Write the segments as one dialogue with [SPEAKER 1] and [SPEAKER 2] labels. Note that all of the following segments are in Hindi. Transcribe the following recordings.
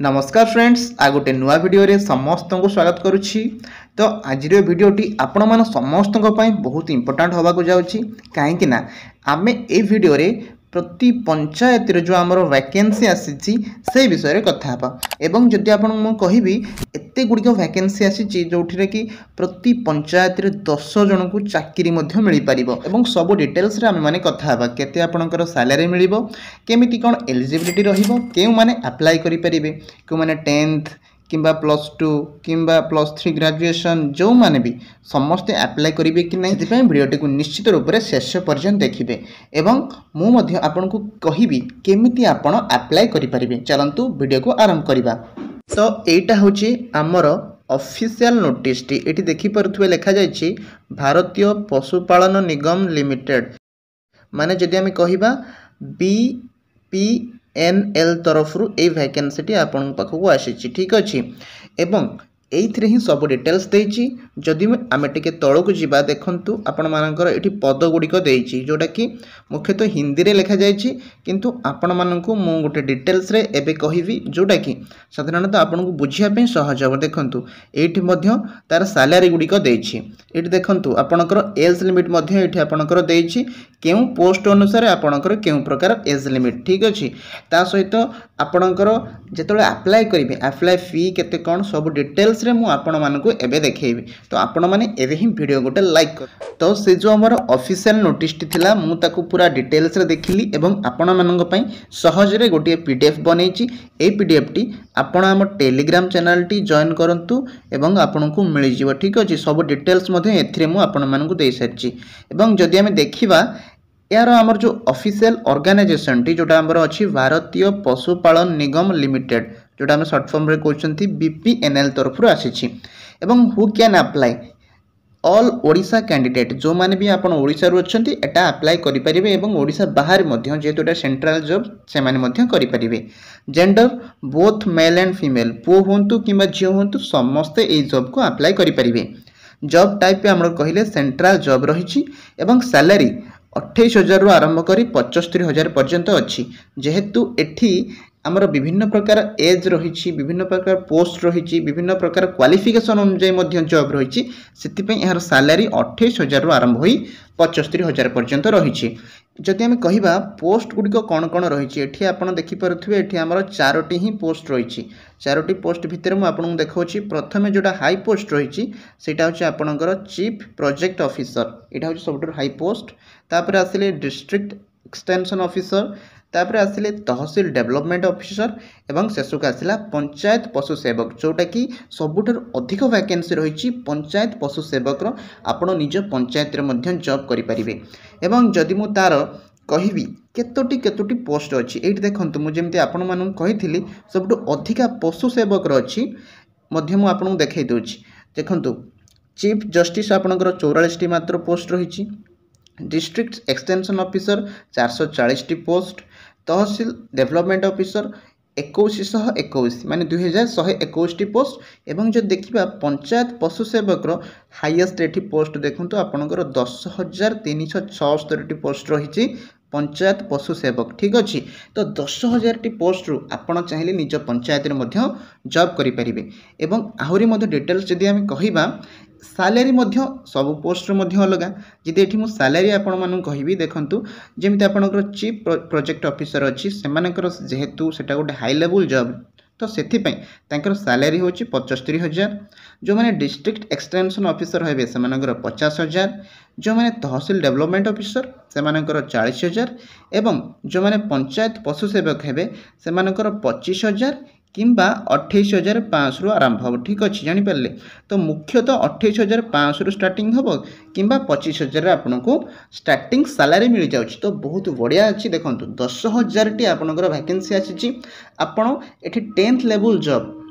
[SPEAKER 1] नमस्कार फ्रेंड्स आ गोटे नुआ वीडियो रे समस्त को स्वागत करुच्ची। तो आज वीडियोटी आपण मान समस्त बहुत इंपोर्टाट होगा जाऊँगी कहीं आम ए वीडियो रे प्रति पंचायत जो आमर वैकेंसी आसी से विषय कथा एवं जदि आप कहि एत गुड़िक वैकेंसी आसी जो कि प्रति पंचायत रे 10 जन को चाकरी मिल पार और सब डिटेल्स आम मैंने कथा केते आपणकर सैलरी मिल केमिति कौन एलिजिबिलिटी रहिबो केउ माने अप्लाई करि परिबे को माने 10th किंबा +2 किंबा +3 ग्रेजुएशन जो माने भी समस्ते अप्लाई करेंगे कि नहीं से वीडियोटी को निश्चित रूप से शेष पर्यंत देखिए एवं मुझे आपन को कहि केमिति आपण अप्लाई करि परिबे। चलंतु वीडियो को आरंभ करिबा। तो एटा होची हमर ऑफिशियल नोटिस टी एटी देखि परथुवे लिखा जायछि भारतीय पशुपालन निगम लिमिटेड माने जदि हम कहिबा BPNL तरफ ए वैकेंसी आपण पाखक आसी ठीक अच्छे एवं एइथरे ही सब डिटेल्स देइछि। जदि आमे टिके तळको जिबा देखंतु आपण मानकर एठी पद गुडिक देइछि जोटा कि मुख्यतः हिंदी रे लिखा जाइछि किंतु आपण मानकु मु गोटे डिटेल्स रे एबे कहिबी जोटा कि साधारणतः आपण को बुझिया पे सहज हो। देखंतु एठी मध्य तार सैलरी गुडिक देइछि एठी देखंतु आपणकर एज लिमिट मध्य एठी आपणकर देइछि केउ पोस्ट अनुसार आपणकर केउ प्रकार एज लिमिट ठीक अछि। ता सहित आपणकर जेतले अप्लाई करिवे अप्लाई फी केते कोन सब डिटेल्स रे मु आपण मानकु एबे देखेबी। तो आपण माने एबे ही वीडियो गोटे लाइक कर। तो से जो हमर ऑफिशियल नोटिस टी थिला मु ताकू पूरा डिटेल्स रे देखिली एवं आपण मानक पई सहज रे गोटे पीडीएफ बनैछि। ए पीडीएफ टी आपण हम टेलीग्राम चैनल टी जॉइन करंतु एवं आपण को मिल जिवो ठीक अछि। सब डिटेल्स मध्ये एथिरे मु आपण मानकु देइ सारछि एवं जदि हम देखिबा यार आमर जो ऑफिशियल ऑर्गेनाइजेशन टी जोटा आमर अछि भारतीय पशुपालन निगम लिमिटेड जोटा हम शॉर्ट फॉर्म रे कहउछंती BPNL तरफ रु आसीछि एवं who can apply all Odisha candidate जो माने भी आपण ओडिशा रु अछंती एटा अप्लाई करि परिबे एवं ओडिशा बाहर मध्य जेतु एटा सेंट्रल जॉब से माने मध्य करि परिबे। Gender both male and female पुओ होंतु किंबा झियो होंतु समस्त ए जॉब को अप्लाई करि परिबे। जॉब टाइप पे हमर कहिले सेंट्रल जॉब रहिछि एवं सैलरी 28,000 रु आरंभ करी 75,000 पर्यंत अच्छी जेहेतु एठी आमर विभिन्न प्रकार एज रही विभिन्न प्रकार पोस्ट रही विभिन्न प्रकार क्वालिफिकेशन अनुसार जॉब रही यार सैलरी 28,000 रु आरंभ हो 75,000 पर्यंत रही। जदि आम कहिबा पोस्ट गुडिक कौन कौन रही एठी आपण देखि परथुवे एठी हमर 4टी ही पोस्ट रही 4टी पोस्ट भितर मु आपन देखौछि। प्रथमे जोटा हाई पोस्ट रही सेटा होछि आपनकर चीफ प्रोजेक्ट ऑफिसर एटा होछि सबटर हाई पोस्ट। तापर आसिले डिस्ट्रिक्ट एक्सटेंशन ऑफिसर तापर आसिले तहसील डेवलपमेंट ऑफिसर एवं शेषक आसिला पंचायत पशु सेवक जोटा कि सबुठार अधिक वैकेंसी रही पंचायत पशु सेवक आपण निज पंचायत रे मध्य जॉब करि परिबे। एवं जदि मु तार कहिबी केतोटी केतोटी पोस्ट अच्छी ये देखंतु मु जेमती आपण मानन कहिथिली सबटु अधिका पशु सेवक रछि मध्य मु आपन देखै दोछि। देखंतु चीफ जस्टिस आपनकर 44टी मात्र पोस्ट रही डिस्ट्रिक्ट एक्सटेंशन ऑफिसर 440टी पोस्ट तहसील डेवलपमेंट ऑफिसर 2121 माने 2121टी पोस्ट एवं जो देखिबा पंचायत पशु सेवक हाईएस्ट एठी पोस्ट देखंतु आपनकर 10,376टी पोस्ट रही पंचायत पशु सेवक ठीक अच्छी। तो 10,000टी पोस्ट रु आपण चाहिए निज पंचायत रे मध्य जॉब करि परिबे एवं आहुरी मध्य डिटेल्स जदि हम कहिबा सैलरी मध्य सब पोस्ट मध्य अलग जदि एठी मु सैलरी आपण मानु कहिबी देखंतु जेमिति आपनकर चीफ प्रोजेक्ट ऑफिसर अच्छी सेमानकर जेहेतु सेटा गोटे हाई लेवल जॉब तो सेथि पई तांकर सैलरी होची 75,000। जो माने डिस्ट्रिक्ट एक्सटेंशन ऑफिसर हेबे सेमानकर 50,000 जो माने तहसील डेवलपमेंट ऑफिसर सेमानकर 40,000 एवं जो माने पंचायत पशु सेवक हेबे सेमानकर 25,000 किंबा 28,500 रु आरंभ हो ठीक अच्छे जानी पारे। तो मुख्यतः 28,500 रु स्टार्टिंग हम किंबा 25,000 आपन को स्टार्टिंग सैलरी मिल जाउछि। तो बहुत बढ़िया अच्छी देखंतु 10,000टी आपनकर वैकेंसी आछि आपण एठी 10th लेवल जॉब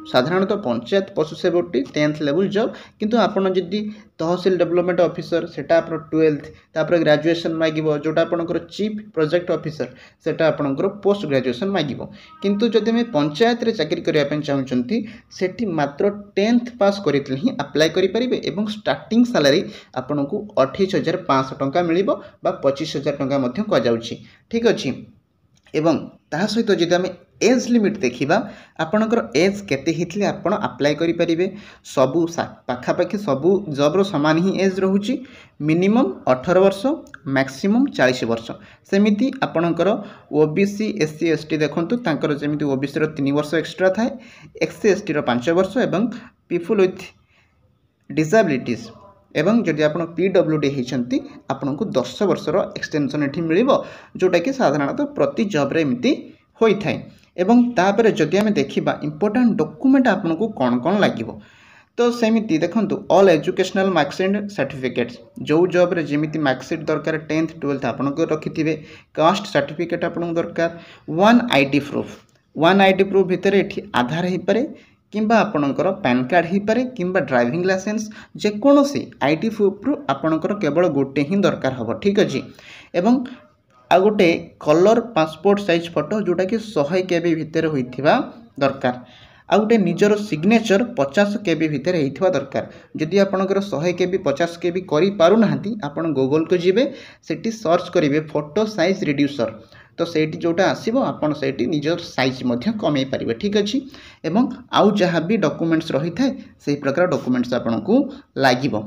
[SPEAKER 1] साधारणतः पंचायत पशु सेवकटी 10th लेवल जॉब किंतु आपण जदि तहसील डेवलपमेंट ऑफिसर सेटा आपण 12th तापर ग्रेजुएशन मागिबो जोटा आपनकर चीफ प्रोजेक्ट ऑफिसर सेटा आपनकर पोस्ट ग्रेजुएशन मागिबो किंतु जदि मैं पंचायत रे चाकरी करिया पे चाहउचंती सेठी मात्र 10th पास करितले ही अप्लाई करि परिबे एवं स्टार्टिंग सैलरी आपनको 28,500 टंका मिलिबो बा 25,000 टंका मध्य क जाउछि ठीक अछि। एवं ता सहित जदि आम एज लिमिट देखा आपणकर एज केते हितले आपण अप्लाई करि परिबे सबु पाखापाखि सबु जॉब रो समान ही एज रहूची मिनिमम 18 वर्ष मैक्सिमम 40 वर्ष सेमिति आपणकर ओबीसी एससी एसटी देखंतु तांकर जेमिति ओबीसी रो 3 वर्ष एक्स्ट्रा थाए एससी एसटी रो 5 वर्ष एवं पीपल विथ डिसेबिलिटीज एवं जदि आप पीडब्ल्यूडी होती आपन को 10 वर्षर एक्सटेंशन ये मिल जोटा कि साधारणतः प्रति जॉब एमती होता है एवं तापर जदि आम देखा इंपोर्टाट डॉक्यूमेंट आपन को कौन कौन लगे तो सेमिति देखंतु ऑल एजुकेशनल मार्कशीट सर्टिफिकेट्स जो जॉब रे जेमिति मार्कशीट दरकार 10th 12th आपन को रखिथिबे कास्ट सर्टिफिकेट आपन दरकार वन आईडी प्रूफ भितर एठी आधार हो पारे किंबा आपणकर पैन कार्ड हो पारे किंबा ड्राइविंग लाइसेंस जेकोसी आईडी प्रूफ आपणकर केवल गोटे ही दरकार हम ठीक अच्छे एवं आ गोटे कलर पासपोर्ट साइज फोटो जोटा कि 100 KB भितर होइथिबा दरकार आ गोटे निजर सिग्नेचर 50 KB भितर होइथिबा दरकार जदि आपणकर 100 KB 50 KB करि पारु नाहंती आपण गूगल को जिबे सेठी सर्च करिवे फोटो साइज रिड्यूसर तो सेठी जोटा आसीबो आपण सेठी निजर साइज मध्य कमे पारिबे ठीक अछि एवं आउ जहाँ भी डॉक्यूमेंट्स रही थाए सही प्रकार डॉक्यूमेंट्स आपन को लागिबो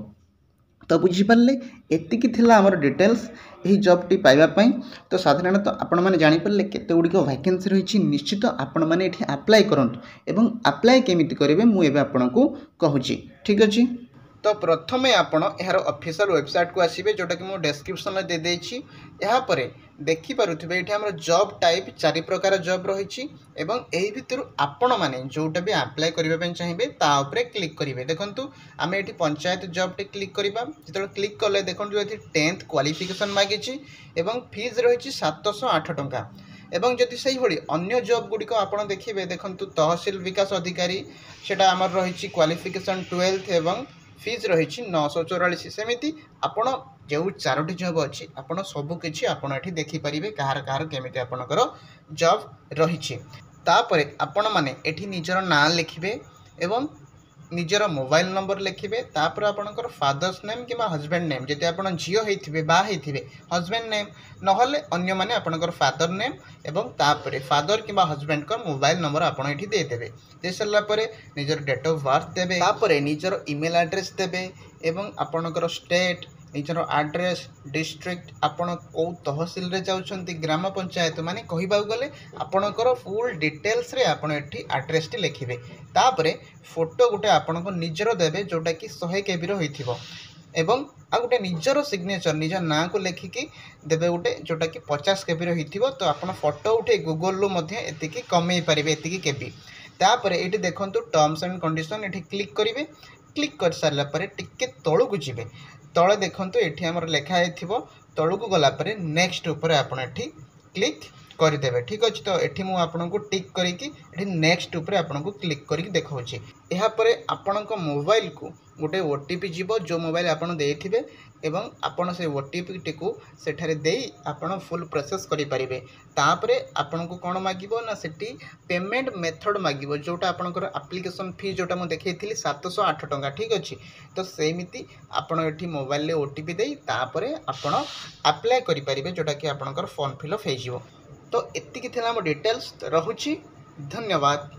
[SPEAKER 1] तो बुझी पारले एतिकी थिला हमर डिटेल्स यही जॉब टी पाइबा पई तो साधारणतः आपण माने जानि पारले केते गुडी को वैकेंसी रही निश्चित आपण माने एठी अप्लाई करंतु एवं अप्लाई केमिति करिवे मु एबे आपण को कहूची ठीक अछि तो प्रथमे आपण यार ऑफिशियल वेबसाइट को आसीबे जोटा कि मो डिस्क्रिप्शन में दे देछि यहाँ पर देखि पारुथिबे एठी हमर जॉब टाइप 4 प्रकार जॉब रही एवं एही भितर आपण माने जोटा भी अप्लाई करिवे पय चाहिबे ता ऊपर क्लिक करिवे देखंतु आमे एठी पंचायत जॉब टे क्लिक करबा जेतल क्लिक करले देखंतु एठी 10th क्वालिफिकेशन मागिछि एवं फीस रही 708 टंका एवं जदि सही भली अन्य जॉब गुडी को आपण देखिबे देखंतु तहसील विकास अधिकारी सेटा हमर रही क्वालिफिकेशन 12th एवं फीस रही 944 सेमिति आपण जो 4टी जॉब अच्छी आपण सबकि आपण ये देखिपारे कहार कहार केमिति आपणकर जॉब रही तापर आपण मैंने एठी निजर ना लिखिबे एवं निजर मोबाइल नंबर लिखिबे तापर आपणकर फादर्स नेम कि हस्बैंड नेम जदि आपण झियो होइथिबे बा होइथिबे हस्बैंड नेम नहले अन्य माने आपणकर फादर नेम एवं तापर फादर कि हस्बैंड का मोबाइल नंबर आपण एठी दे देबे दे सरला परे निजर डेट ऑफ बर्थ देबे तापर निजर ईमेल एड्रेस देबे एवं आपणकर स्टेट निजर एड्रेस डिस्ट्रिक्ट आपण को तहसील रे जाउछंती ग्राम पंचायत माने कहिबा गले आपणकर फुल डिटेल्स रे आपण एठी एड्रेस टी लिखिबे तापरे फोटो गोटे आपण को निजर देबे जोटा कि 100 KB रो होइथिबो एवं आ गोटे निजर सिग्नेचर निज ना को लेखिकी देबे गोटे जोटा कि 50 KB रो होइथिबो तो आपण फोटो उठे गूगल लो मध्ये एतिकी कमेई पारिबे एतिकी KB तापरे एठी देखंतु टर्म्स एंड कंडीशन एठी क्लिक करिवे क्लिक कर सारला परे टिके तळु को जिवे तळे देखंतु एठी हमर लेखा हेथिबो तळु को गला परे नेक्स्ट ऊपर आपण एठी क्लिक करदेवे ठीक अच्छे तो ये मुझे आपको टिक करी नेक्स्ट ऊपर आपको क्लिक करके देखा यापर आपण मोबाइल को गोटे ओटीपी जीव जो मोबाइल आपड़ देथिबे एवं आपण से ओटीपी टी को सेठारे देई आपण फुल प्रोसेस करि परिबे तापरे आपण को कोन मागिबो ना सेठी पेमेंट मेथड मागिबो जोटा आपनकर एप्लिकेशन फी जोटा मु देखैथिली 708 टंका ठीक अछि तो सेमिति आपण एठी मोबाइल ले ओटीपी देई तापरे आपण अप्लाई करि परिबे जोटा कि आपनकर फॉर्म फिलअप हे जिवो तो एतिकी थिला मो डिटेल्स रहुछि धन्यवाद।